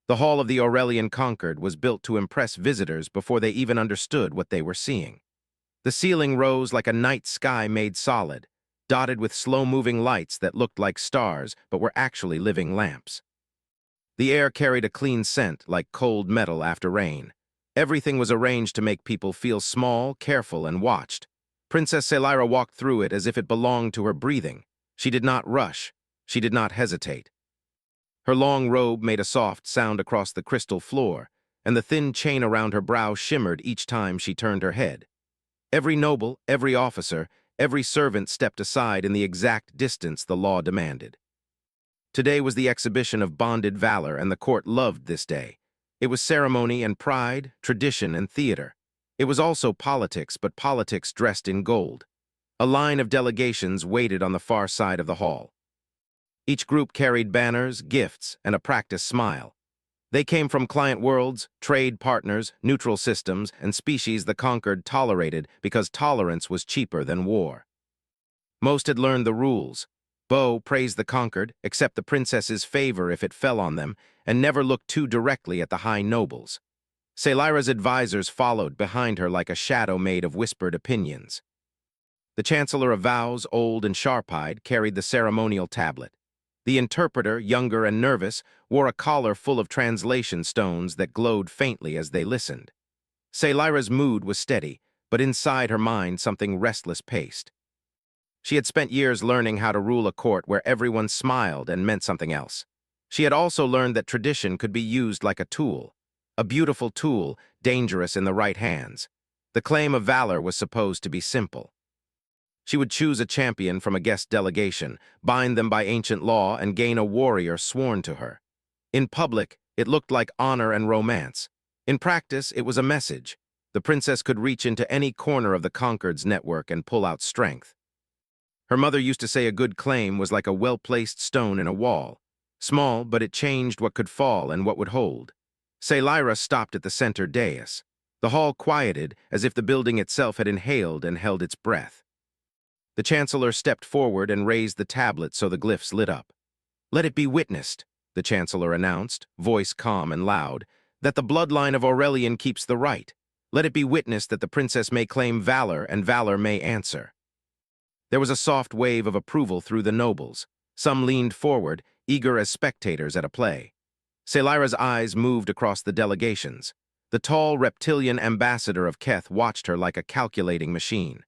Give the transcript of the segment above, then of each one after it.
The Hall of the Aurelian Conquered was built to impress visitors before they even understood what they were seeing. The ceiling rose like a night sky made solid, dotted with slow-moving lights that looked like stars but were actually living lamps. The air carried a clean scent like cold metal after rain. Everything was arranged to make people feel small, careful, and watched. Princess Selira walked through it as if it belonged to her breathing. She did not rush. She did not hesitate. Her long robe made a soft sound across the crystal floor, and the thin chain around her brow shimmered each time she turned her head. Every noble, every officer, every servant stepped aside in the exact distance the law demanded. Today was the exhibition of bonded valor, and the court loved this day. It was ceremony and pride, tradition and theater. It was also politics, but politics dressed in gold. A line of delegations waited on the far side of the hall. Each group carried banners, gifts, and a practiced smile. They came from client worlds, trade partners, neutral systems, and species the conquered tolerated because tolerance was cheaper than war. Most had learned the rules. Bo praised the conquered, accept the princess's favor if it fell on them, and never looked too directly at the high nobles. Selira's advisors followed behind her like a shadow made of whispered opinions. The Chancellor of Vows, old and sharp-eyed, carried the ceremonial tablet. The interpreter, younger and nervous, wore a collar full of translation stones that glowed faintly as they listened. Selira's mood was steady, but inside her mind something restless paced. She had spent years learning how to rule a court where everyone smiled and meant something else. She had also learned that tradition could be used like a tool. A beautiful tool, dangerous in the right hands. The claim of valor was supposed to be simple. She would choose a champion from a guest delegation, bind them by ancient law, and gain a warrior sworn to her. In public, it looked like honor and romance. In practice, it was a message. The princess could reach into any corner of the conquered's network and pull out strength. Her mother used to say a good claim was like a well-placed stone in a wall. Small, but it changed what could fall and what would hold. Selira stopped at the center dais. The hall quieted as if the building itself had inhaled and held its breath. The Chancellor stepped forward and raised the tablet so the glyphs lit up. "Let it be witnessed," the Chancellor announced, voice calm and loud, "that the bloodline of Aurelian keeps the right. Let it be witnessed that the princess may claim valor and valor may answer." There was a soft wave of approval through the nobles. Some leaned forward, eager as spectators at a play. Selira's eyes moved across the delegations. The tall reptilian ambassador of Keth watched her like a calculating machine.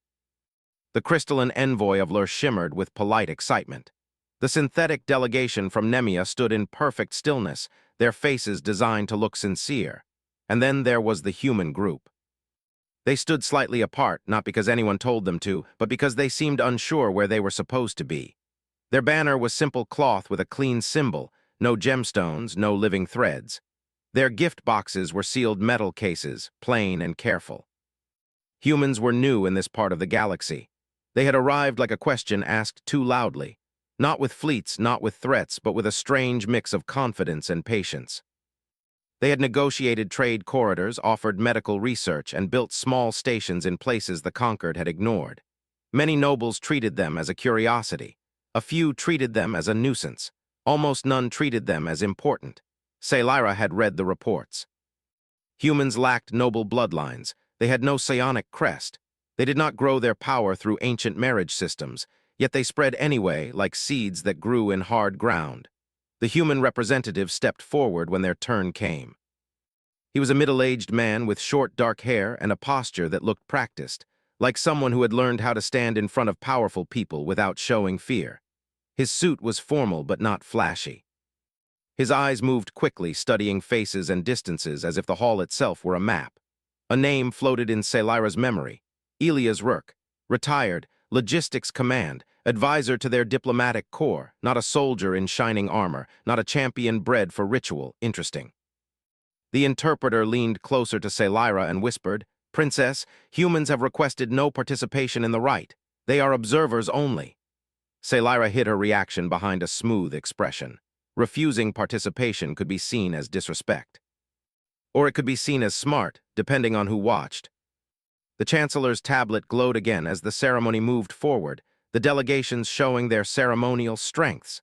The crystalline envoy of Lur shimmered with polite excitement. The synthetic delegation from Nemia stood in perfect stillness, their faces designed to look sincere. And then there was the human group. They stood slightly apart, not because anyone told them to, but because they seemed unsure where they were supposed to be. Their banner was simple cloth with a clean symbol, no gemstones, no living threads. Their gift boxes were sealed metal cases, plain and careful. Humans were new in this part of the galaxy. They had arrived like a question asked too loudly. Not with fleets, not with threats, but with a strange mix of confidence and patience. They had negotiated trade corridors, offered medical research, and built small stations in places the conquered had ignored. Many nobles treated them as a curiosity. A few treated them as a nuisance. Almost none treated them as important. Selira had read the reports. Humans lacked noble bloodlines. They had no psionic crest. They did not grow their power through ancient marriage systems, yet they spread anyway like seeds that grew in hard ground. The human representative stepped forward when their turn came. He was a middle-aged man with short, dark hair and a posture that looked practiced, like someone who had learned how to stand in front of powerful people without showing fear. His suit was formal but not flashy. His eyes moved quickly, studying faces and distances as if the hall itself were a map. A name floated in Selira's memory. Elias Rourke, retired, logistics command, advisor to their diplomatic corps, not a soldier in shining armor, not a champion bred for ritual. Interesting. The interpreter leaned closer to Selira and whispered, "Princess, humans have requested no participation in the rite. They are observers only." Selira hid her reaction behind a smooth expression. Refusing participation could be seen as disrespect. Or it could be seen as smart, depending on who watched. The Chancellor's tablet glowed again as the ceremony moved forward, the delegations showing their ceremonial strengths.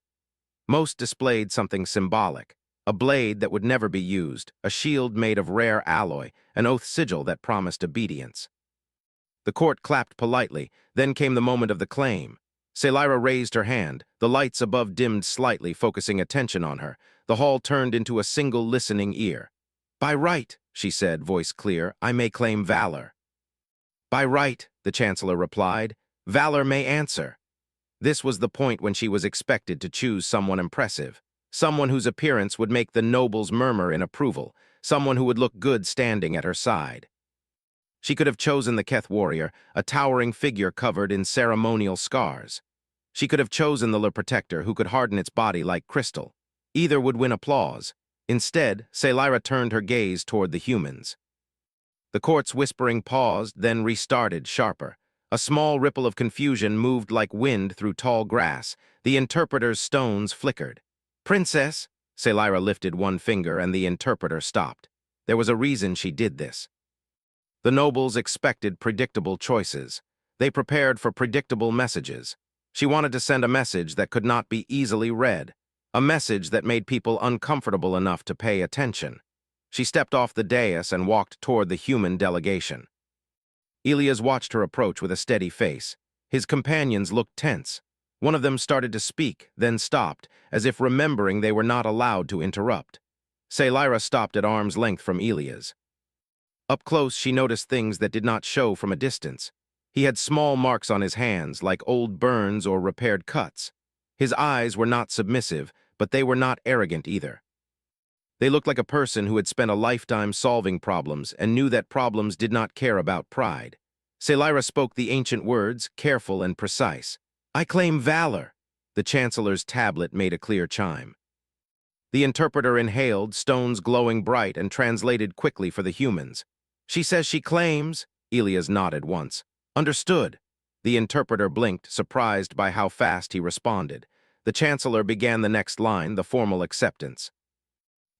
Most displayed something symbolic, a blade that would never be used, a shield made of rare alloy, an oath sigil that promised obedience. The court clapped politely, then came the moment of the claim. Celira raised her hand, the lights above dimmed slightly, focusing attention on her. The hall turned into a single listening ear. "By right," she said, voice clear, "I may claim valor." "By right," the chancellor replied, "valor may answer." This was the point when she was expected to choose someone impressive, someone whose appearance would make the nobles murmur in approval, someone who would look good standing at her side. She could have chosen the Keth warrior, a towering figure covered in ceremonial scars. She could have chosen the Le Protector, who could harden its body like crystal. Either would win applause. Instead, Celira turned her gaze toward the humans. The court's whispering paused, then restarted, sharper. A small ripple of confusion moved like wind through tall grass. The interpreter's stones flickered. "Princess!" Celira lifted one finger, and the interpreter stopped. There was a reason she did this. The nobles expected predictable choices. They prepared for predictable messages. She wanted to send a message that could not be easily read, a message that made people uncomfortable enough to pay attention. She stepped off the dais and walked toward the human delegation. Elias watched her approach with a steady face. His companions looked tense. One of them started to speak, then stopped, as if remembering they were not allowed to interrupt. Celira stopped at arm's length from Elias. Up close, she noticed things that did not show from a distance. He had small marks on his hands, like old burns or repaired cuts. His eyes were not submissive, but they were not arrogant either. They looked like a person who had spent a lifetime solving problems and knew that problems did not care about pride. Celira spoke the ancient words, careful and precise. "I claim valor." The chancellor's tablet made a clear chime. The interpreter inhaled, stones glowing bright, and translated quickly for the humans. "She says she claims." Elias nodded once. "Understood." The interpreter blinked, surprised by how fast he responded. The chancellor began the next line, the formal acceptance.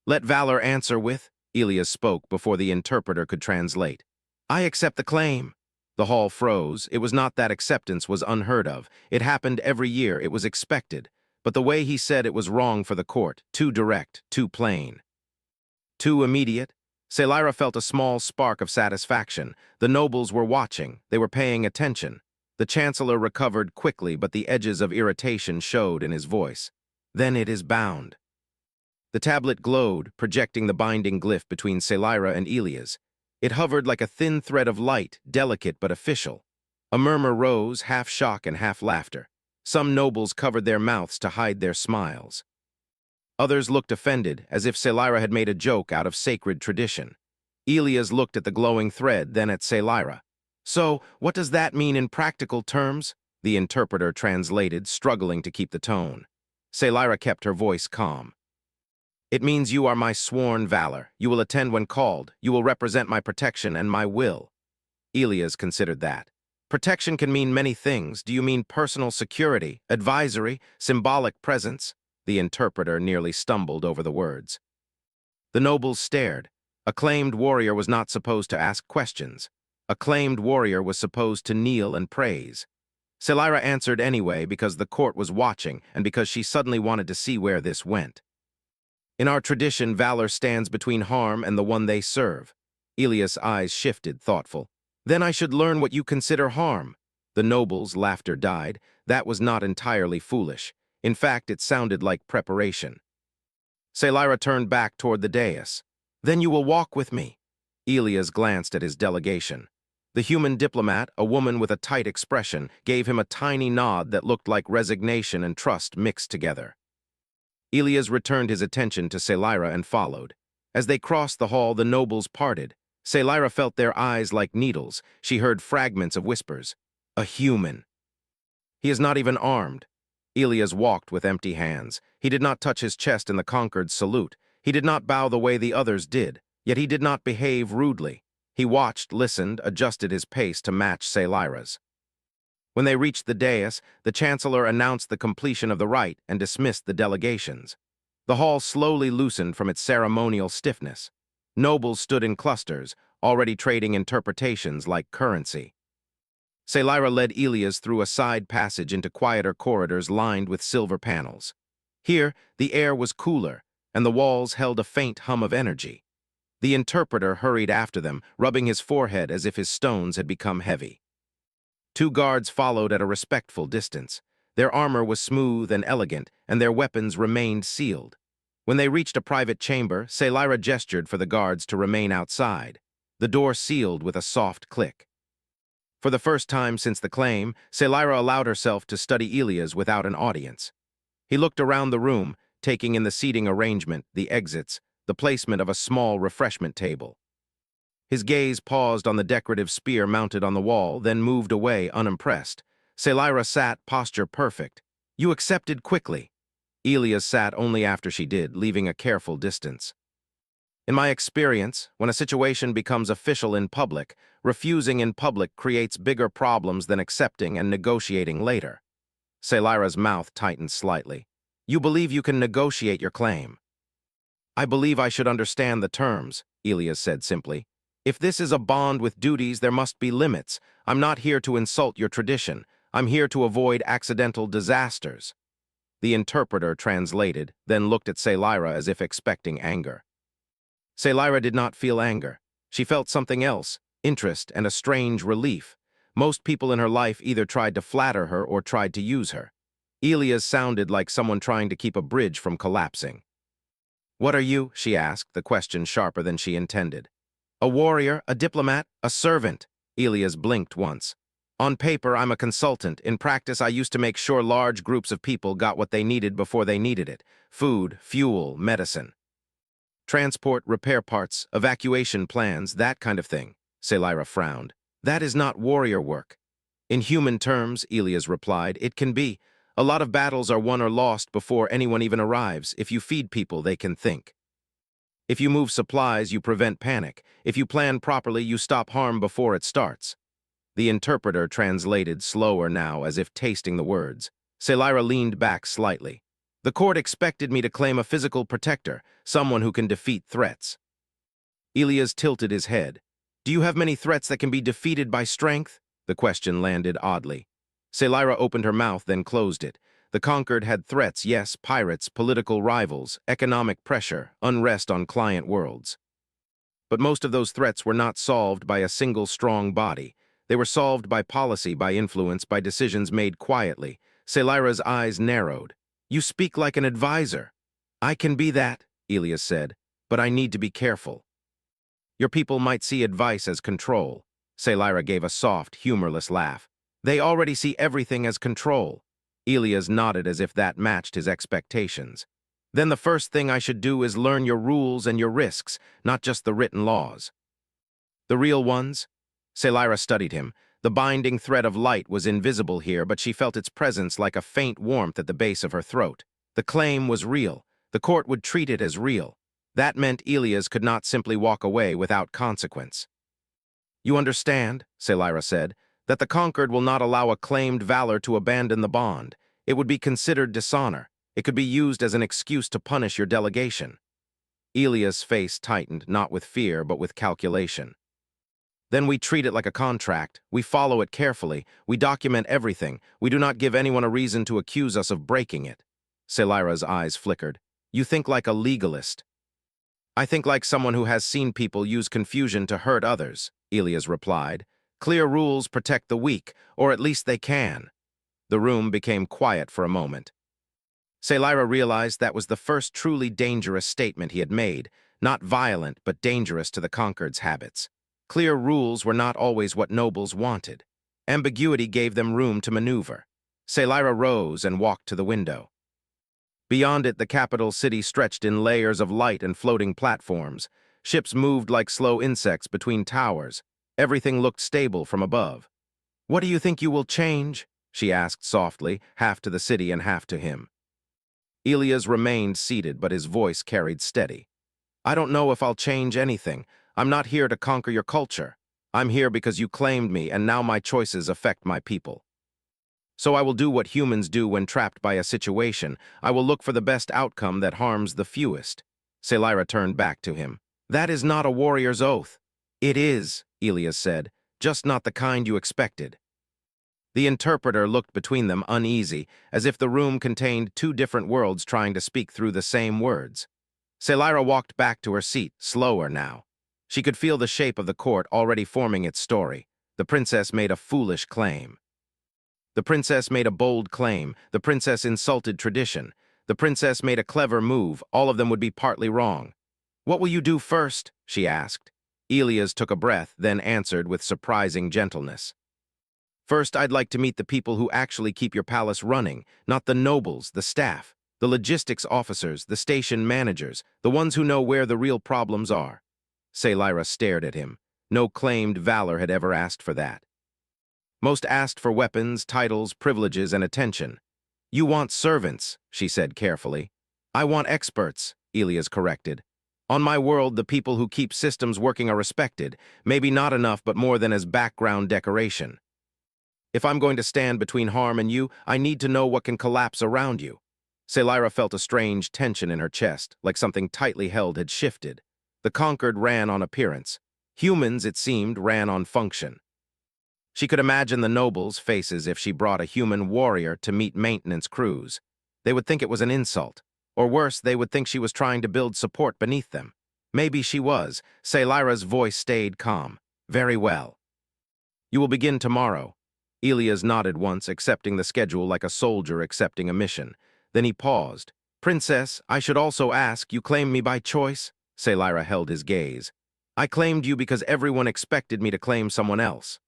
"Let valor answer with," Elias spoke before the interpreter could translate. "I accept the claim." The hall froze. It was not that acceptance was unheard of. It happened every year. It was expected. But the way he said it was wrong for the court, too direct, too plain. Too immediate. Celira felt a small spark of satisfaction. The nobles were watching. They were paying attention. The chancellor recovered quickly, but the edges of irritation showed in his voice. "Then it is bound." The tablet glowed, projecting the binding glyph between Celira and Elias. It hovered like a thin thread of light, delicate but official. A murmur rose, half shock and half laughter. Some nobles covered their mouths to hide their smiles. Others looked offended, as if Celira had made a joke out of sacred tradition. Elias looked at the glowing thread, then at Celira. "So, what does that mean in practical terms?" The interpreter translated, struggling to keep the tone. Celira kept her voice calm. "It means you are my sworn valor. You will attend when called. You will represent my protection and my will." Elias considered that. "Protection can mean many things. Do you mean personal security, advisory, symbolic presence?" The interpreter nearly stumbled over the words. The nobles stared. A claimed warrior was not supposed to ask questions. A claimed warrior was supposed to kneel and praise. Celira answered anyway because the court was watching and because she suddenly wanted to see where this went. "In our tradition, valor stands between harm and the one they serve." Elias' eyes shifted, thoughtful. "Then I should learn what you consider harm." The nobles' laughter died. That was not entirely foolish. In fact, it sounded like preparation. Celira turned back toward the dais. "Then you will walk with me." Elias glanced at his delegation. The human diplomat, a woman with a tight expression, gave him a tiny nod that looked like resignation and trust mixed together. Elias returned his attention to Celira and followed. As they crossed the hall, the nobles parted. Celira felt their eyes like needles. She heard fragments of whispers. "A human." "He is not even armed." Elias walked with empty hands. He did not touch his chest in the conquered salute. He did not bow the way the others did, yet he did not behave rudely. He watched, listened, adjusted his pace to match Celira's. When they reached the dais, the chancellor announced the completion of the rite and dismissed the delegations. The hall slowly loosened from its ceremonial stiffness. Nobles stood in clusters, already trading interpretations like currency. Celira led Elias through a side passage into quieter corridors lined with silver panels. Here, the air was cooler, and the walls held a faint hum of energy. The interpreter hurried after them, rubbing his forehead as if his stones had become heavy. Two guards followed at a respectful distance. Their armor was smooth and elegant, and their weapons remained sealed. When they reached a private chamber, Sci-Fi gestured for the guards to remain outside. The door sealed with a soft click. For the first time since the claim, Sci-Fi allowed herself to study Elias without an audience. He looked around the room, taking in the seating arrangement, the exits, the placement of a small refreshment table. His gaze paused on the decorative spear mounted on the wall, then moved away unimpressed. Sci-Fi sat, posture perfect. You accepted quickly. Elias sat only after she did, leaving a careful distance. In my experience, when a situation becomes official in public, refusing in public creates bigger problems than accepting and negotiating later. Sci-Fi's mouth tightened slightly. You believe you can negotiate your claim? I believe I should understand the terms, Elias said simply. If this is a bond with duties, there must be limits. I'm not here to insult your tradition. I'm here to avoid accidental disasters. The interpreter translated, then looked at Sci-Fi as if expecting anger. Sci-Fi did not feel anger. She felt something else, interest and a strange relief. Most people in her life either tried to flatter her or tried to use her. Elias sounded like someone trying to keep a bridge from collapsing. What are you? She asked, the question sharper than she intended. A warrior, a diplomat, a servant. Elias blinked once. On paper, I'm a consultant. In practice, I used to make sure large groups of people got what they needed before they needed it. Food, fuel, medicine. Transport, repair parts, evacuation plans, that kind of thing. Sci-Fi frowned. That is not warrior work. In human terms, Elias replied, it can be. A lot of battles are won or lost before anyone even arrives. If you feed people, they can think. If you move supplies, you prevent panic. If you plan properly, you stop harm before it starts. The interpreter translated slower now, as if tasting the words. Sci-Fi leaned back slightly. The court expected me to claim a physical protector, someone who can defeat threats. Elias tilted his head. Do you have many threats that can be defeated by strength? The question landed oddly. Sci-Fi opened her mouth, then closed it. The conquered had threats, yes, pirates, political rivals, economic pressure, unrest on client worlds. But most of those threats were not solved by a single strong body. They were solved by policy, by influence, by decisions made quietly. Sci-Fi's eyes narrowed. You speak like an advisor. I can be that, Elias said, but I need to be careful. Your people might see advice as control. Sci-Fi gave a soft, humorless laugh. They already see everything as control. Elias nodded as if that matched his expectations. Then the first thing I should do is learn your rules and your risks, not just the written laws. The real ones? Sci-Fi studied him. The binding thread of light was invisible here, but she felt its presence like a faint warmth at the base of her throat. The claim was real. The court would treat it as real. That meant Elias could not simply walk away without consequence. You understand, Sci-Fi said, that the conquered will not allow a claimed valor to abandon the bond. It would be considered dishonor. It could be used as an excuse to punish your delegation. Elias' face tightened, not with fear, but with calculation. Then we treat it like a contract. We follow it carefully. We document everything. We do not give anyone a reason to accuse us of breaking it. Sci-Fi's eyes flickered. You think like a legalist. I think like someone who has seen people use confusion to hurt others, Elias replied. Clear rules protect the weak, or at least they can. The room became quiet for a moment. Sci-Fi realized that was the first truly dangerous statement he had made, not violent but dangerous to the conquered's habits. Clear rules were not always what nobles wanted. Ambiguity gave them room to maneuver. Sci-Fi rose and walked to the window. Beyond it, the capital city stretched in layers of light and floating platforms. Ships moved like slow insects between towers. Everything looked stable from above. What do you think you will change? She asked softly, half to the city and half to him. Elias remained seated, but his voice carried steady. I don't know if I'll change anything. I'm not here to conquer your culture. I'm here because you claimed me, and now my choices affect my people. So I will do what humans do when trapped by a situation. I will look for the best outcome that harms the fewest. Sci-Fi turned back to him. That is not a warrior's oath. It is, Elias said, just not the kind you expected. The interpreter looked between them uneasy, as if the room contained two different worlds trying to speak through the same words. Selyra walked back to her seat, slower now. She could feel the shape of the court already forming its story. The princess made a foolish claim. The princess made a bold claim. The princess insulted tradition. The princess made a clever move. All of them would be partly wrong. "What will you do first?" she asked. Elias took a breath, then answered with surprising gentleness. "First, I'd like to meet the people who actually keep your palace running, not the nobles, the staff, the logistics officers, the station managers, the ones who know where the real problems are." Selyra stared at him. No claimed valor had ever asked for that. Most asked for weapons, titles, privileges, and attention. "You want servants," she said carefully. "I want experts," Elias corrected. "On my world, the people who keep systems working are respected, maybe not enough but more than as background decoration. If I'm going to stand between harm and you, I need to know what can collapse around you." Selyra felt a strange tension in her chest, like something tightly held had shifted. The conquered ran on appearance. Humans, it seemed, ran on function. She could imagine the nobles' faces if she brought a human warrior to meet maintenance crews. They would think it was an insult. Or worse, they would think she was trying to build support beneath them. Maybe she was. Selyra's voice stayed calm. "Very well. You will begin tomorrow." Elias nodded once, accepting the schedule like a soldier accepting a mission. Then he paused. "Princess, I should also ask, you claim me by choice?" Selyra held his gaze. "I claimed you because everyone expected me to claim someone else."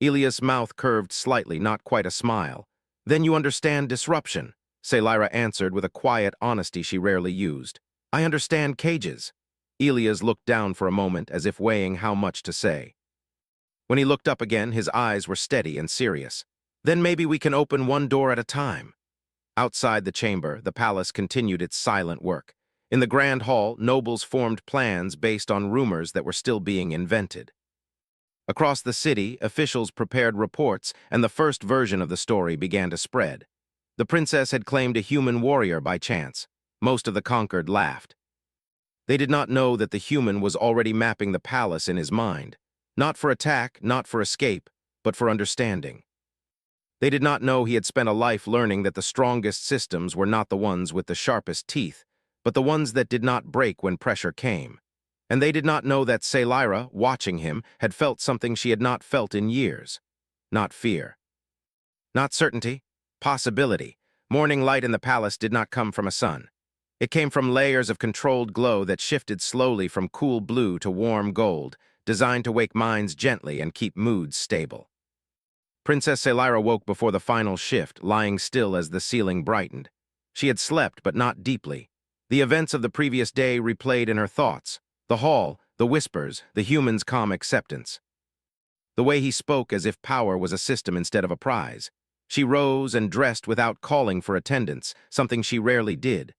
Elias' mouth curved slightly, not quite a smile. "Then you understand disruption," Selyra answered with a quiet honesty she rarely used. "I understand cages." Elias looked down for a moment as if weighing how much to say. When he looked up again, his eyes were steady and serious. "Then maybe we can open one door at a time." Outside the chamber, the palace continued its silent work. In the grand hall, nobles formed plans based on rumors that were still being invented. Across the city, officials prepared reports, and the first version of the story began to spread. The princess had claimed a human warrior by chance. Most of the conquered laughed. They did not know that the human was already mapping the palace in his mind. Not for attack, not for escape, but for understanding. They did not know he had spent a life learning that the strongest systems were not the ones with the sharpest teeth, but the ones that did not break when pressure came. And they did not know that Selyra, watching him, had felt something she had not felt in years. Not fear. Not certainty. Possibility. Morning light in the palace did not come from a sun. It came from layers of controlled glow that shifted slowly from cool blue to warm gold, designed to wake minds gently and keep moods stable. Princess Selyra woke before the final shift, lying still as the ceiling brightened. She had slept, but not deeply. The events of the previous day replayed in her thoughts. The hall, the whispers, the human's calm acceptance. The way he spoke as if power was a system instead of a prize. She rose and dressed without calling for attendance, something she rarely did.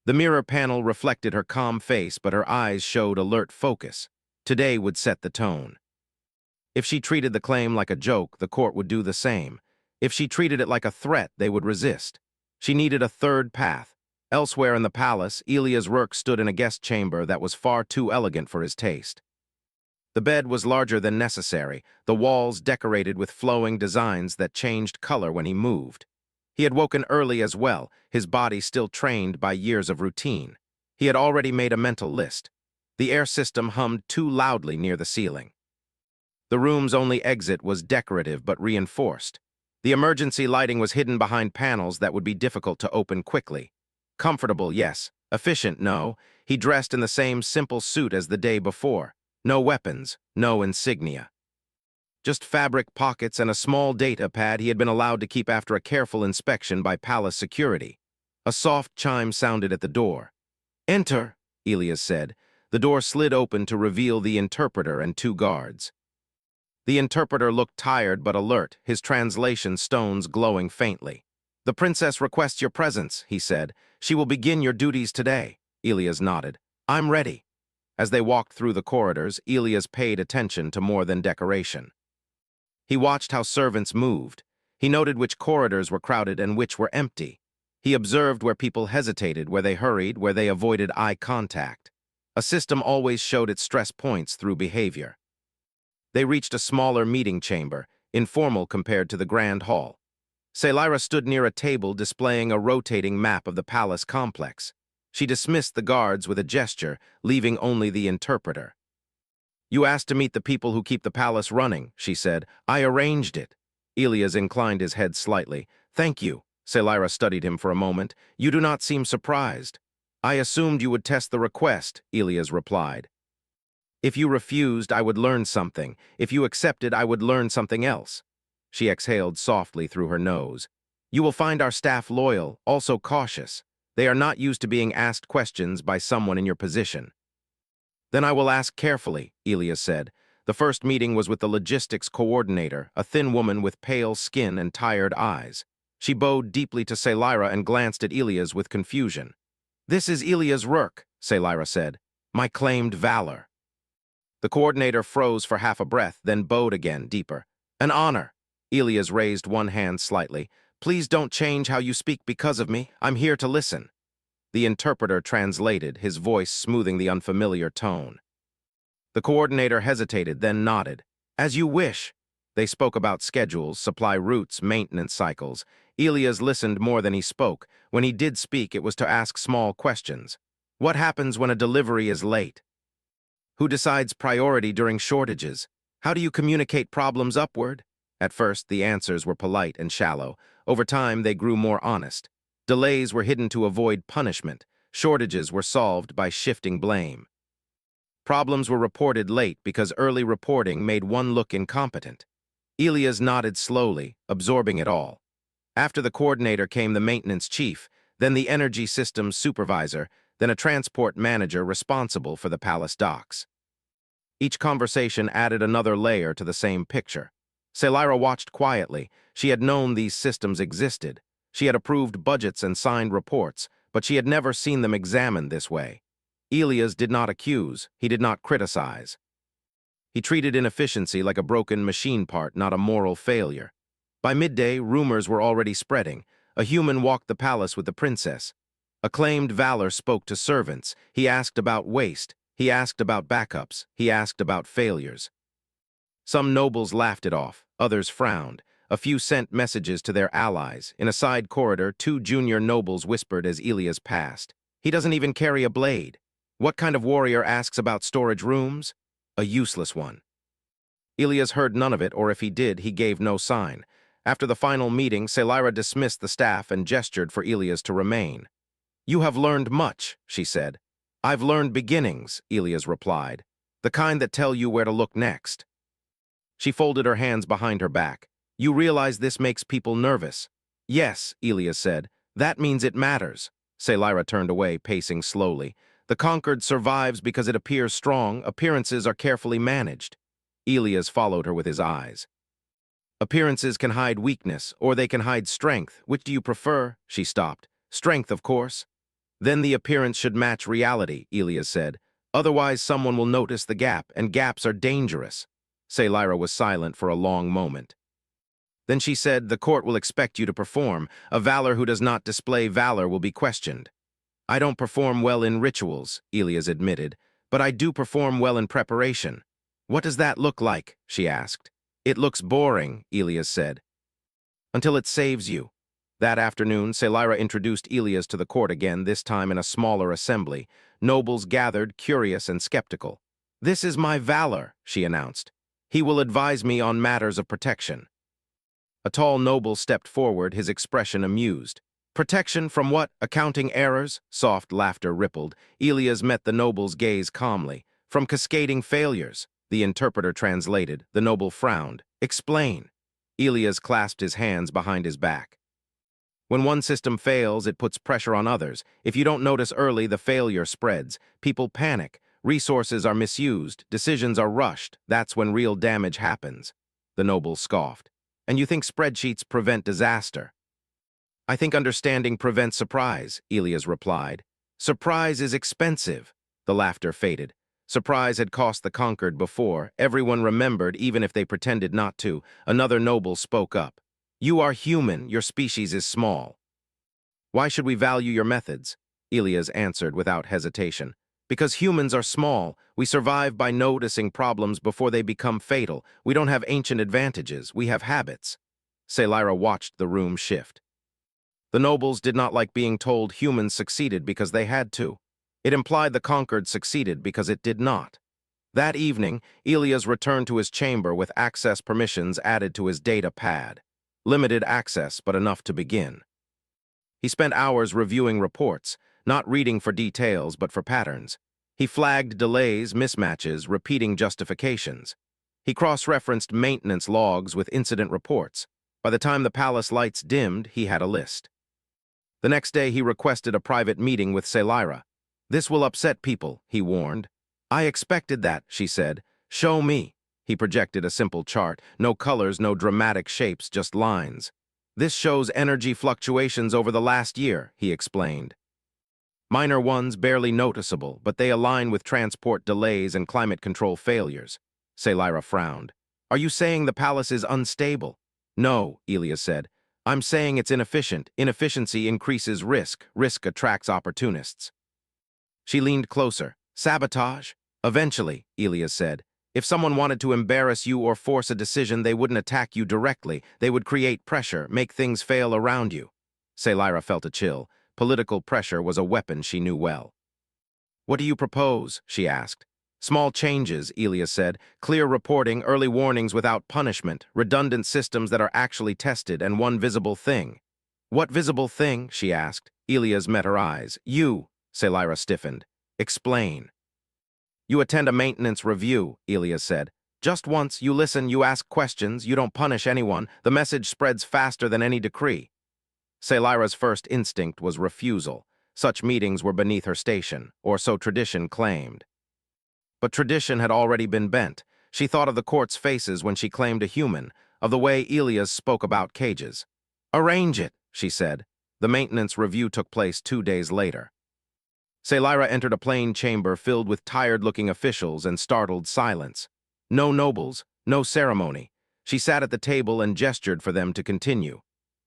The mirror panel reflected her calm face, but her eyes showed alert focus. Today would set the tone. If she treated the claim like a joke, the court would do the same. If she treated it like a threat, they would resist. She needed a third path. Elsewhere in the palace, Elias Rourke stood in a guest chamber that was far too elegant for his taste. The bed was larger than necessary, the walls decorated with flowing designs that changed color when he moved. He had woken early as well, his body still trained by years of routine. He had already made a mental list. The air system hummed too loudly near the ceiling. The room's only exit was decorative but reinforced. The emergency lighting was hidden behind panels that would be difficult to open quickly. Comfortable, yes. Efficient, no. He dressed in the same simple suit as the day before. No weapons, no insignia. Just fabric pockets and a small data pad he had been allowed to keep after a careful inspection by palace security. A soft chime sounded at the door. "Enter," Elias said. The door slid open to reveal the interpreter and two guards. The interpreter looked tired but alert, his translation stones glowing faintly. "The princess requests your presence," he said. "She will begin your duties today." Elias nodded. "I'm ready." As they walked through the corridors, Elias paid attention to more than decoration. He watched how servants moved. He noted which corridors were crowded and which were empty. He observed where people hesitated, where they hurried, where they avoided eye contact. A system always showed its stress points through behavior. They reached a smaller meeting chamber, informal compared to the grand hall. Selyra stood near a table displaying a rotating map of the palace complex. She dismissed the guards with a gesture, leaving only the interpreter. "You asked to meet the people who keep the palace running," she said. "I arranged it." Elias inclined his head slightly. "Thank you." Selira studied him for a moment. "You do not seem surprised." "I assumed you would test the request," Elias replied. "If you refused, I would learn something. If you accepted, I would learn something else." She exhaled softly through her nose. "You will find our staff loyal, also cautious. They are not used to being asked questions by someone in your position." "Then I will ask carefully," Elias said. The first meeting was with the logistics coordinator, a thin woman with pale skin and tired eyes. She bowed deeply to Selira and glanced at Elias with confusion. "This is Elias Rourke," Selira said. "My claimed valor." The coordinator froze for half a breath, then bowed again, deeper. "An honor." Elias raised one hand slightly. "Please don't change how you speak because of me. I'm here to listen." The interpreter translated, his voice smoothing the unfamiliar tone. The coordinator hesitated, then nodded. "As you wish." They spoke about schedules, supply routes, maintenance cycles. Elias listened more than he spoke. When he did speak, it was to ask small questions. What happens when a delivery is late? Who decides priority during shortages? How do you communicate problems upward? At first, the answers were polite and shallow. Over time, they grew more honest. Delays were hidden to avoid punishment. Shortages were solved by shifting blame. Problems were reported late because early reporting made one look incompetent. Elias nodded slowly, absorbing it all. After the coordinator came the maintenance chief, then the energy systems supervisor, then a transport manager responsible for the palace docks. Each conversation added another layer to the same picture. Selira watched quietly. She had known these systems existed. She had approved budgets and signed reports, but she had never seen them examined this way. Elias did not accuse, he did not criticize. He treated inefficiency like a broken machine part, not a moral failure. By midday, rumors were already spreading. A human walked the palace with the princess. Acclaimed valor spoke to servants. He asked about waste. He asked about backups. He asked about failures. Some nobles laughed it off. Others frowned. A few sent messages to their allies. In a side corridor, two junior nobles whispered as Elias passed. "He doesn't even carry a blade. What kind of warrior asks about storage rooms? A useless one." Elias heard none of it, or if he did, he gave no sign. After the final meeting, Selira dismissed the staff and gestured for Elias to remain. "You have learned much," she said. "I've learned beginnings," Elias replied. "The kind that tell you where to look next." She folded her hands behind her back. "You realize this makes people nervous." "Yes," Elias said. "That means it matters." Selira turned away, pacing slowly. "The conquered survives because it appears strong. Appearances are carefully managed." Elias followed her with his eyes. "Appearances can hide weakness, or they can hide strength. Which do you prefer?" She stopped. "Strength, of course." "Then the appearance should match reality," Elias said. "Otherwise someone will notice the gap, and gaps are dangerous." Selira was silent for a long moment. Then she said, "The court will expect you to perform. A valor who does not display valor will be questioned." "I don't perform well in rituals," Elias admitted, "but I do perform well in preparation." "What does that look like?" she asked. "It looks boring," Elias said. "Until it saves you." That afternoon, Selira introduced Elias to the court again, this time in a smaller assembly. Nobles gathered, curious and skeptical. "This is my valor," she announced. "He will advise me on matters of protection." A tall noble stepped forward, his expression amused. "Protection from what? Accounting errors?" Soft laughter rippled. Elias met the noble's gaze calmly. "From cascading failures." The interpreter translated. The noble frowned. "Explain." Elias clasped his hands behind his back. "When one system fails, it puts pressure on others. If you don't notice early, the failure spreads. People panic. Resources are misused. Decisions are rushed. That's when real damage happens." The noble scoffed. "And you think spreadsheets prevent disaster?" "I think understanding prevents surprise," Elias replied. "Surprise is expensive." The laughter faded. Surprise had cost the conquered before. Everyone remembered, even if they pretended not to. Another noble spoke up. "You are human. Your species is small." "Why should we value your methods?" Elias answered without hesitation. "Because humans are small. We survive by noticing problems before they become fatal. We don't have ancient advantages. We have habits." Selira watched the room shift. The nobles did not like being told humans succeeded because they had to. It implied the conquered succeeded because it did not. That evening, Elias returned to his chamber with access permissions added to his data pad. Limited access, but enough to begin. He spent hours reviewing reports, not reading for details but for patterns. He flagged delays, mismatches, repeating justifications. He cross-referenced maintenance logs with incident reports. By the time the palace lights dimmed, he had a list. The next day, he requested a private meeting with Scifi. "This will upset people," he warned. "I expected that," she said. "Show me." He projected a simple chart. No colors, no dramatic shapes, just lines. "This shows energy fluctuations over the last year," he explained. Minor ones, barely noticeable, but they align with transport delays and climate control failures. Scifi frowned. "Are you saying the palace is unstable?" "No," Elias said. "I'm saying it's inefficient. Inefficiency increases risk. Risk attracts opportunists." She leaned closer. "Sabotage?" "Eventually," Elias said. "If someone wanted to embarrass you or force a decision, they wouldn't attack you directly. They would create pressure, make things fail around you." Scifi felt a chill. Political pressure was a weapon she knew well. "What do you propose?" she asked. "Small changes," Elias said. "Clear reporting, early warnings without punishment, redundant systems that are actually tested, and one visible thing." "What visible thing?" she asked. Elias met her eyes. "You," Scifi stiffened. "Explain." "You attend a maintenance review," Elias said. "Just once, you listen, you ask questions, you don't punish anyone. The message spreads faster than any decree." Scifi's first instinct was refusal. Such meetings were beneath her station, or so tradition claimed. But tradition had already been bent. She thought of the court's faces when she claimed a human, of the way Elias spoke about cages. "Arrange it," she said. The maintenance review took place 2 days later. Scifi entered a plain chamber filled with tired-looking officials and startled silence. No nobles, no ceremony. She sat at the table and gestured for them to continue.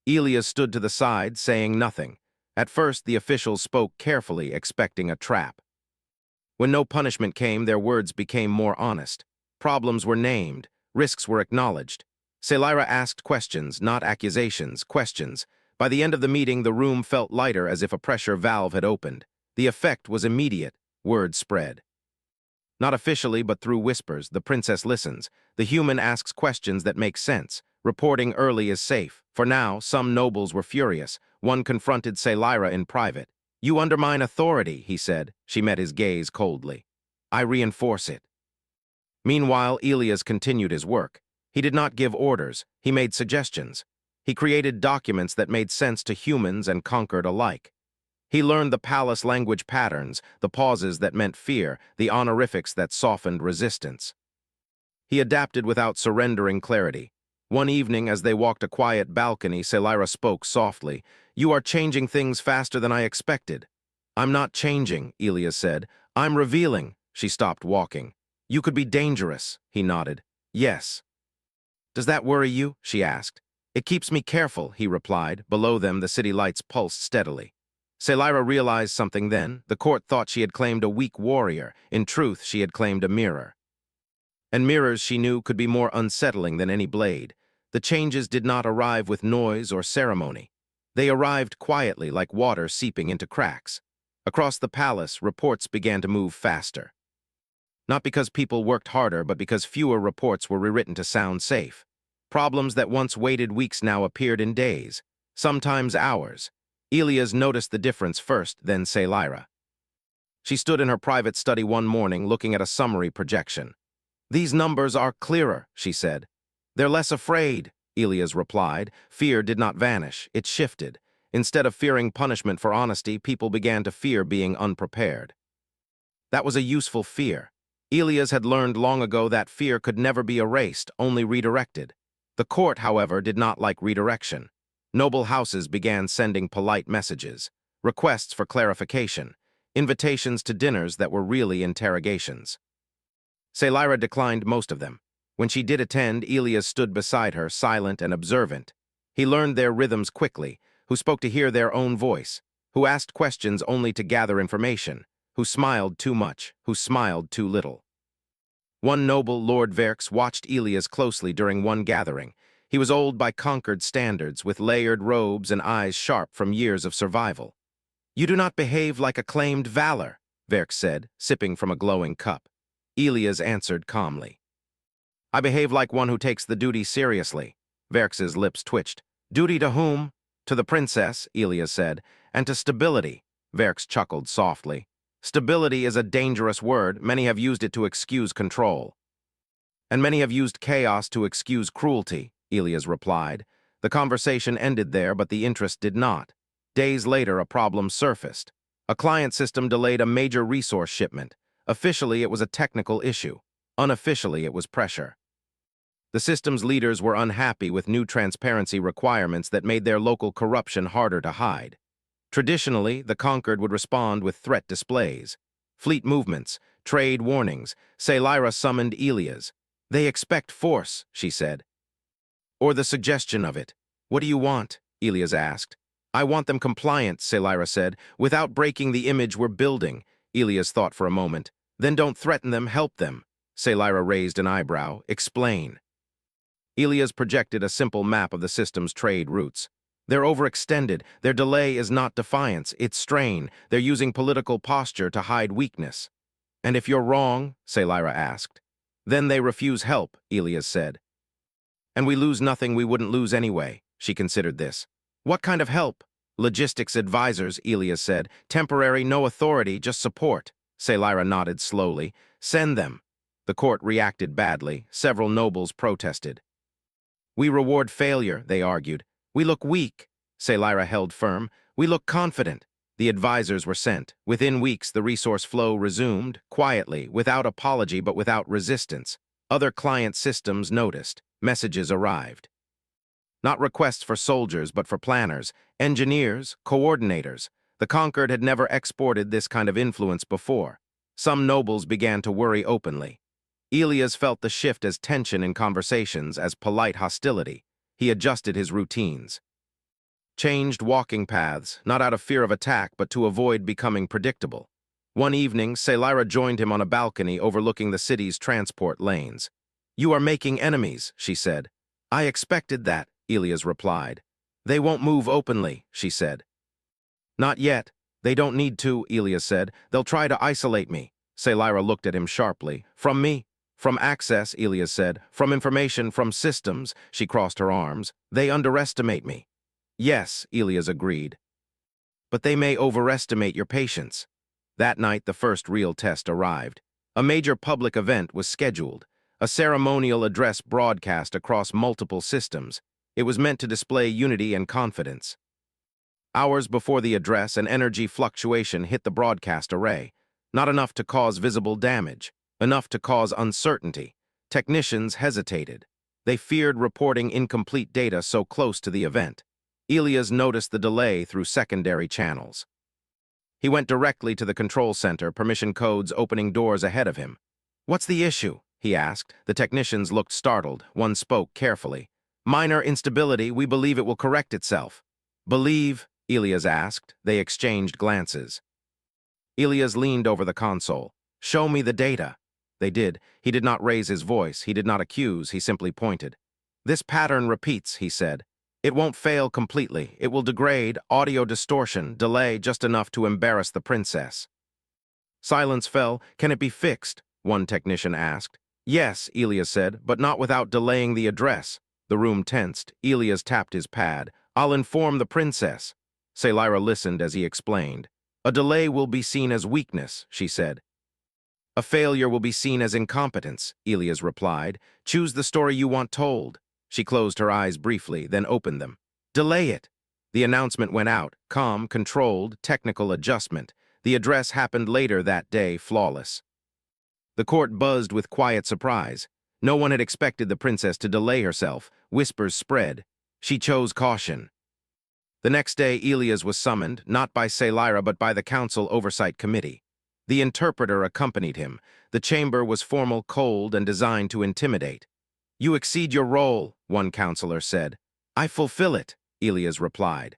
Elias stood to the side, saying nothing. At first, the officials spoke carefully, expecting a trap. When no punishment came, their words became more honest. Problems were named, risks were acknowledged. Scifi asked questions, not accusations, questions. By the end of the meeting, the room felt lighter, as if a pressure valve had opened. The effect was immediate. Word spread. Not officially, but through whispers, the princess listens. The human asks questions that make sense. Reporting early is safe. For now, some nobles were furious. One confronted Scifi in private. "You undermine authority," he said. She met his gaze coldly. "I reinforce it." Meanwhile, Elias continued his work. He did not give orders. He made suggestions. He created documents that made sense to humans and conquered alike. He learned the palace language patterns, the pauses that meant fear, the honorifics that softened resistance. He adapted without surrendering clarity. One evening, as they walked a quiet balcony, Scifi spoke softly. "You are changing things faster than I expected." "I'm not changing," Elias said. "I'm revealing." She stopped walking. "You could be dangerous," he nodded. "Yes." "Does that worry you?" she asked. "It keeps me careful," he replied. Below them, the city lights pulsed steadily. Scifi realized something then. The court thought she had claimed a weak warrior. In truth, she had claimed a mirror. And mirrors, she knew, could be more unsettling than any blade. The changes did not arrive with noise or ceremony. They arrived quietly, like water seeping into cracks. Across the palace, reports began to move faster. Not because people worked harder, but because fewer reports were rewritten to sound safe. Problems that once waited weeks now appeared in days, sometimes hours. Elias noticed the difference first, then Scifi. She stood in her private study one morning, looking at a summary projection. "These numbers are clearer," she said. "They're less afraid," Elias replied. Fear did not vanish, it shifted. Instead of fearing punishment for honesty, people began to fear being unprepared. That was a useful fear. Elias had learned long ago that fear could never be erased, only redirected. The court, however, did not like redirection. Noble houses began sending polite messages, requests for clarification, invitations to dinners that were really interrogations. Scifi declined most of them. When she did attend, Elias stood beside her, silent and observant. He learned their rhythms quickly, who spoke to hear their own voice, who asked questions only to gather information, who smiled too much, who smiled too little. One noble, Lord Verx, watched Elias closely during one gathering. He was old by conquered standards, with layered robes and eyes sharp from years of survival. "You do not behave like acclaimed valor," Verx said, sipping from a glowing cup. Elias answered calmly. "I behave like one who takes the duty seriously." Verx's lips twitched. "Duty to whom?" "To the princess," Elias said, "and to stability." Verx chuckled softly. "Stability is a dangerous word. Many have used it to excuse control." "And many have used chaos to excuse cruelty," Elias replied. The conversation ended there, but the interest did not. Days later, a problem surfaced. A client system delayed a major resource shipment. Officially, it was a technical issue. Unofficially, it was pressure. The system's leaders were unhappy with new transparency requirements that made their local corruption harder to hide. Traditionally, the conquered would respond with threat displays. Fleet movements, trade warnings. Lyra summoned Elias. "They expect force," she said. "Or the suggestion of it." "What do you want?" Elias asked. "I want them compliant," Lyra said, "without breaking the image we're building." Elias thought for a moment. "Then don't threaten them, help them." Lyra raised an eyebrow. "Explain." Elias projected a simple map of the system's trade routes. "They're overextended. Their delay is not defiance, it's strain. They're using political posture to hide weakness." "And if you're wrong?" Lyra asked. "Then they refuse help," Elias said. "And we lose nothing we wouldn't lose anyway." She considered this. "What kind of help?" "Logistics advisors," Elias said. "Temporary, no authority, just support." Lyra nodded slowly. "Send them." The court reacted badly. Several nobles protested. "We reward failure," they argued. "We look weak." Lyra held firm. "We look confident." The advisors were sent. Within weeks, the resource flow resumed, quietly, without apology but without resistance. Other client systems noticed. Messages arrived. Not requests for soldiers, but for planners, engineers, coordinators. The conquered had never exported this kind of influence before. Some nobles began to worry openly. Elias felt the shift as tension in conversations, as polite hostility. He adjusted his routines. Changed walking paths, not out of fear of attack, but to avoid becoming predictable. One evening, Lyra joined him on a balcony overlooking the city's transport lanes. "You are making enemies," she said. "I expected that," Elias replied. "They won't move openly," she said. "Not yet. They don't need to," Elias said. "They'll try to isolate me." Lyra looked at him sharply. "From me?" "From access," Elias said. "From information, from systems." She crossed her arms. "They underestimate me." "Yes," Elias agreed. "But they may overestimate your patience." That night, the first real test arrived. A major public event was scheduled. A ceremonial address broadcast across multiple systems. It was meant to display unity and confidence. Hours before the address, an energy fluctuation hit the broadcast array. Not enough to cause visible damage, enough to cause uncertainty. Technicians hesitated. They feared reporting incomplete data so close to the event. Elias noticed the delay through secondary channels. He went directly to the control center, permission codes opening doors ahead of him. "What's the issue?" he asked. The technicians looked startled. One spoke carefully. "Minor instability. We believe it will correct itself." "Believe?" Elias asked. They exchanged glances. Elias leaned over the console. "Show me the data." They did. He did not raise his voice. He did not accuse. He simply pointed. "This pattern repeats," he said. "It won't fail completely. It will degrade, audio distortion, delay just enough to embarrass the princess." Silence fell. "Can it be fixed?" one technician asked. "Yes," Elias said, "but not without delaying the address." The room tensed. Elias tapped his pad. "I'll inform the princess." Lyra listened as he explained. "A delay will be seen as weakness," she said. "A failure will be seen as incompetence," Elias replied. "Choose the story you want told." She closed her eyes briefly, then opened them. "Delay it." The announcement went out, calm, controlled, technical adjustment. The address happened later that day, flawless. The court buzzed with quiet surprise. No one had expected the princess to delay herself. Whispers spread. She chose caution. The next day, Elias was summoned, not by Lyra but by the Council Oversight Committee. The interpreter accompanied him. The chamber was formal, cold, and designed to intimidate. "You exceed your role," one counselor said. "I fulfill it," Elias replied.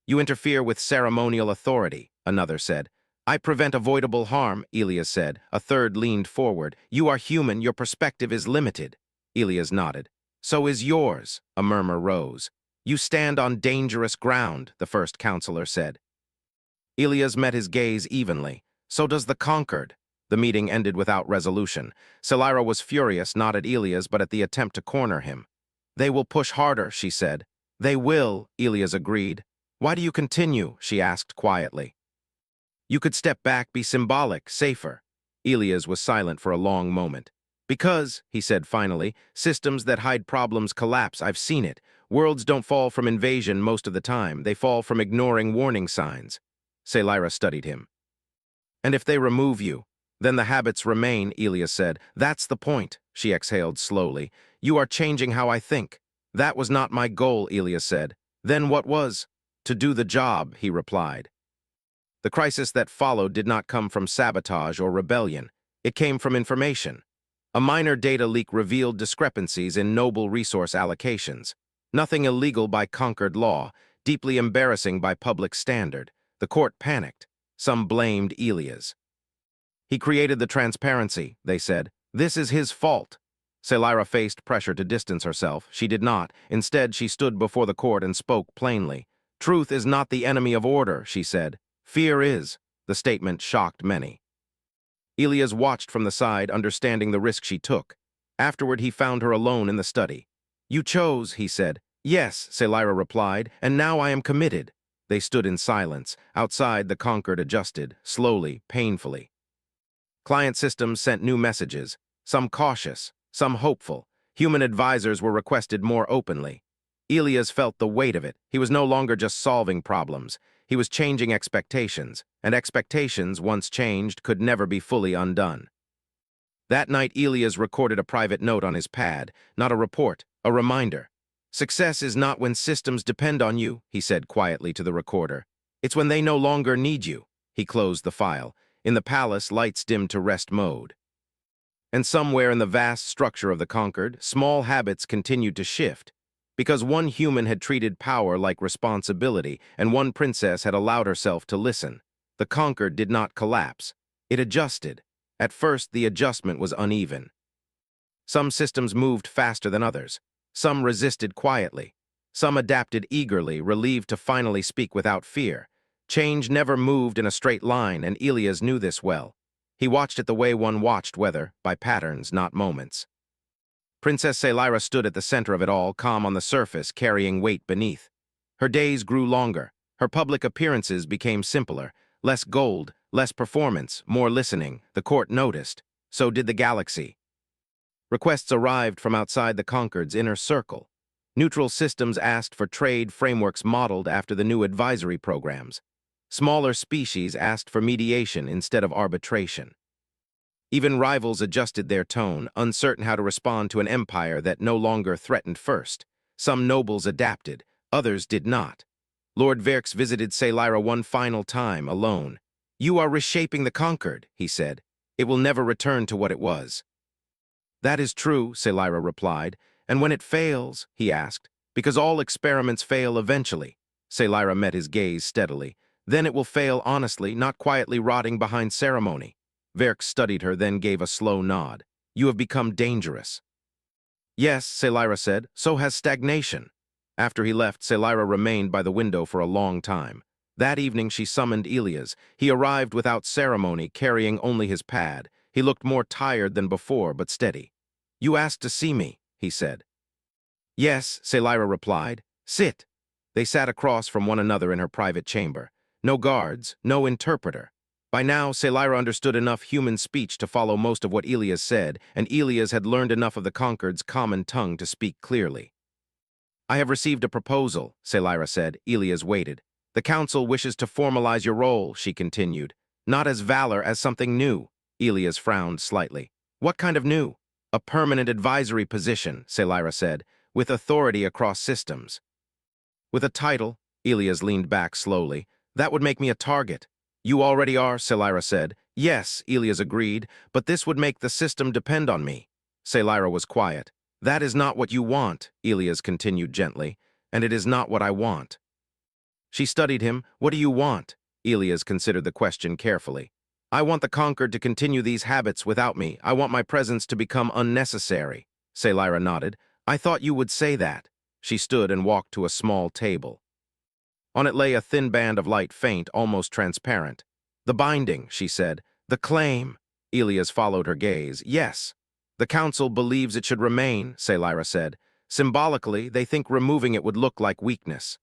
"You interfere with ceremonial authority," another said. "I prevent avoidable harm," Elias said. A third leaned forward. "You are human, your perspective is limited." Elias nodded. So is yours, a murmur rose. You stand on dangerous ground, the first counselor said. Elias met his gaze evenly. So does the conquered. The meeting ended without resolution. Selira was furious not at Elias but at the attempt to corner him. They will push harder, she said. They will, Elias agreed. Why do you continue? She asked quietly. You could step back, be symbolic, safer. Elias was silent for a long moment. Because, he said finally, systems that hide problems collapse. I've seen it. Worlds don't fall from invasion most of the time. They fall from ignoring warning signs. Selira studied him. And if they remove you, then the habits remain, Elias said. That's the point, she exhaled slowly. You are changing how I think. That was not my goal, Elias said. Then what was? To do the job, he replied. The crisis that followed did not come from sabotage or rebellion. It came from information. A minor data leak revealed discrepancies in noble resource allocations. Nothing illegal by conquered law, deeply embarrassing by public standard. The court panicked. Some blamed Elias. He created the transparency, they said. This is his fault. Selira faced pressure to distance herself. She did not. Instead, she stood before the court and spoke plainly. Truth is not the enemy of order, she said. Fear is. The statement shocked many. Elias watched from the side, understanding the risk she took. Afterward, he found her alone in the study. You chose, he said. Yes, Selira replied, and now I am committed. They stood in silence. Outside, the conquered adjusted, slowly, painfully. Client systems sent new messages, some cautious, some hopeful. Human advisors were requested more openly. Elias felt the weight of it. He was no longer just solving problems. He was changing expectations, and expectations, once changed, could never be fully undone. That night, Elias recorded a private note on his pad, not a report, a reminder. Success is not when systems depend on you, he said quietly to the recorder. It's when they no longer need you. He closed the file. In the palace, lights dimmed to rest mode. And somewhere in the vast structure of the conquered, small habits continued to shift. Because one human had treated power like responsibility, and one princess had allowed herself to listen. The conquered did not collapse. It adjusted. At first, the adjustment was uneven. Some systems moved faster than others. Some resisted quietly. Some adapted eagerly, relieved to finally speak without fear. Change never moved in a straight line, and Elias knew this well. He watched it the way one watched weather, by patterns, not moments. Princess Selira stood at the center of it all, calm on the surface, carrying weight beneath. Her days grew longer. Her public appearances became simpler. Less gold, less performance, more listening. The court noticed. So did the galaxy. Requests arrived from outside the conquered's inner circle. Neutral systems asked for trade frameworks modeled after the new advisory programs. Smaller species asked for mediation instead of arbitration. Even rivals adjusted their tone, uncertain how to respond to an empire that no longer threatened first. Some nobles adapted, others did not. Lord Verx visited Selira one final time, alone. You are reshaping the conquered, he said. It will never return to what it was. That is true, Selira replied. And when it fails, he asked, because all experiments fail eventually. Selira met his gaze steadily. Then it will fail honestly, not quietly rotting behind ceremony. Verx studied her, then gave a slow nod. You have become dangerous. Yes, Selira said, so has stagnation. After he left, Selira remained by the window for a long time. That evening she summoned Elias. He arrived without ceremony, carrying only his pad. He looked more tired than before, but steady. You asked to see me, he said. Yes, Selira replied. Sit. They sat across from one another in her private chamber. No guards, no interpreter. By now, Selira understood enough human speech to follow most of what Elias said, and Elias had learned enough of the conquered's common tongue to speak clearly. I have received a proposal, Selira said. Elias waited. The council wishes to formalize your role, she continued. Not as valor, as something new. Elias frowned slightly. What kind of new? A permanent advisory position, Selira said, with authority across systems. With a title, Elias leaned back slowly. That would make me a target. You already are, Selira said. Yes, Elias agreed, but this would make the system depend on me. Selira was quiet. That is not what you want, Elias continued gently, and it is not what I want. She studied him. What do you want? Elias considered the question carefully. I want the conquered to continue these habits without me. I want my presence to become unnecessary. Selira nodded. I thought you would say that. She stood and walked to a small table. On it lay a thin band of light, faint, almost transparent. The binding, she said. The claim. Elias followed her gaze. Yes. The council believes it should remain, Selyra said. Symbolically, they think removing it would look like weakness.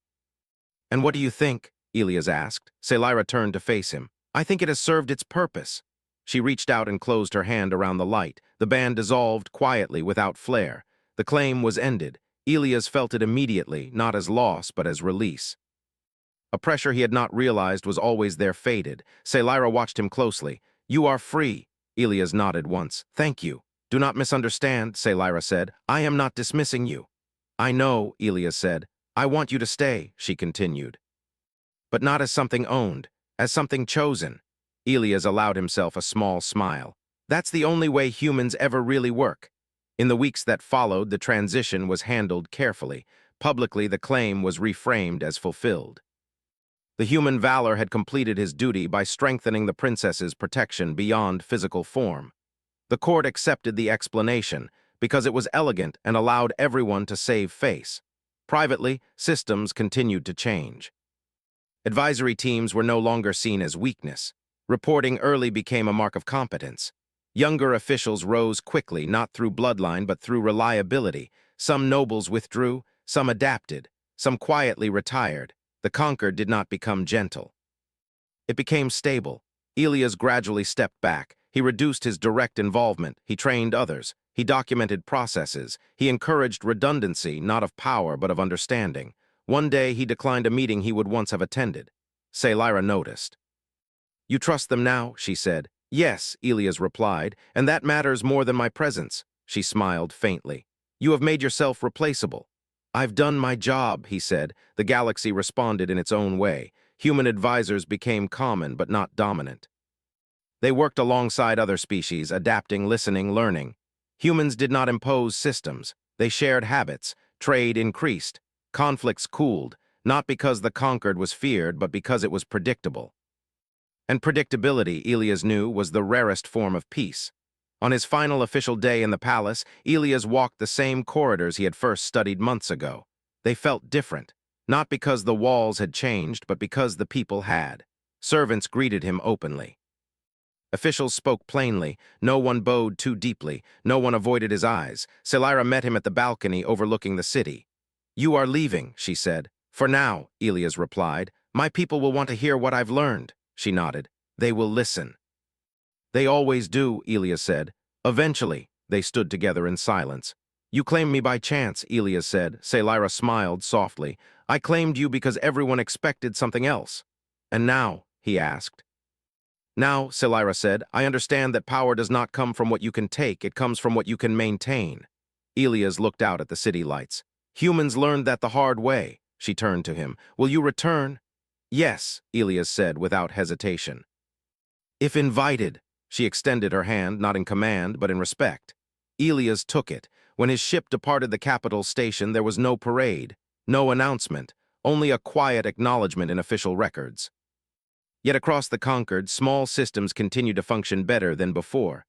And what do you think? Elias asked. Selyra turned to face him. I think it has served its purpose. She reached out and closed her hand around the light. The band dissolved quietly, without flare. The claim was ended. Elias felt it immediately, not as loss, but as release. A pressure he had not realized was always there faded. Selyra watched him closely. You are free. Elias nodded once. Thank you. Do not misunderstand, Selyra said. I am not dismissing you. I know, Elias said. I want you to stay, she continued. But not as something owned, as something chosen. Elias allowed himself a small smile. That's the only way humans ever really work. In the weeks that followed, the transition was handled carefully. Publicly, the claim was reframed as fulfilled. The human valor had completed his duty by strengthening the princess's protection beyond physical form. The court accepted the explanation because it was elegant and allowed everyone to save face. Privately, systems continued to change. Advisory teams were no longer seen as weakness. Reporting early became a mark of competence. Younger officials rose quickly, not through bloodline but through reliability. Some nobles withdrew, some adapted, some quietly retired. The conquered did not become gentle. It became stable. Elias gradually stepped back. He reduced his direct involvement. He trained others. He documented processes. He encouraged redundancy, not of power, but of understanding. One day, he declined a meeting he would once have attended. Selyra noticed. You trust them now, she said. Yes, Elias replied, and that matters more than my presence. She smiled faintly. You have made yourself replaceable. I've done my job, he said. The galaxy responded in its own way. Human advisors became common but not dominant. They worked alongside other species, adapting, listening, learning. Humans did not impose systems. They shared habits. Trade increased. Conflicts cooled, not because the conquered was feared, but because it was predictable. And predictability, Elias knew, was the rarest form of peace. On his final official day in the palace, Elias walked the same corridors he had first studied months ago. They felt different, not because the walls had changed, but because the people had. Servants greeted him openly. Officials spoke plainly. No one bowed too deeply. No one avoided his eyes. Selyra met him at the balcony overlooking the city. You are leaving, she said. For now, Elias replied. My people will want to hear what I've learned. She nodded. They will listen. They always do, Elias said. Eventually, they stood together in silence. You claimed me by chance, Elias said. Selyra smiled softly. I claimed you because everyone expected something else. And now, he asked. Now, Selyra said, I understand that power does not come from what you can take, it comes from what you can maintain. Elias looked out at the city lights. Humans learned that the hard way. She turned to him. Will you return? Yes, Elias said without hesitation. If invited. She extended her hand, not in command, but in respect. Elias took it. When his ship departed the capital station, there was no parade, no announcement, only a quiet acknowledgement in official records. Yet across the conquered, small systems continued to function better than before.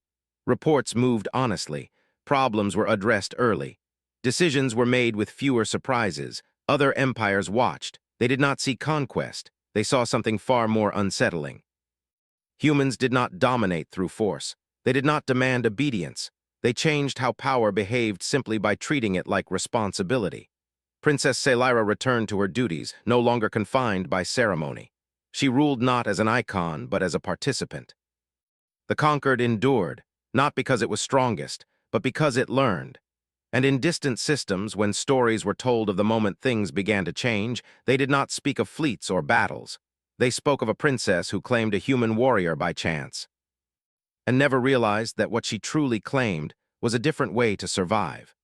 Reports moved honestly. Problems were addressed early. Decisions were made with fewer surprises. Other empires watched. They did not see conquest. They saw something far more unsettling. Humans did not dominate through force. They did not demand obedience. They changed how power behaved simply by treating it like responsibility. Princess Selyra returned to her duties, no longer confined by ceremony. She ruled not as an icon, but as a participant. The conquered endured, not because it was strongest, but because it learned. And in distant systems, when stories were told of the moment things began to change, they did not speak of fleets or battles. They spoke of a princess who claimed a human warrior by chance, and never realized that what she truly claimed was a different way to survive.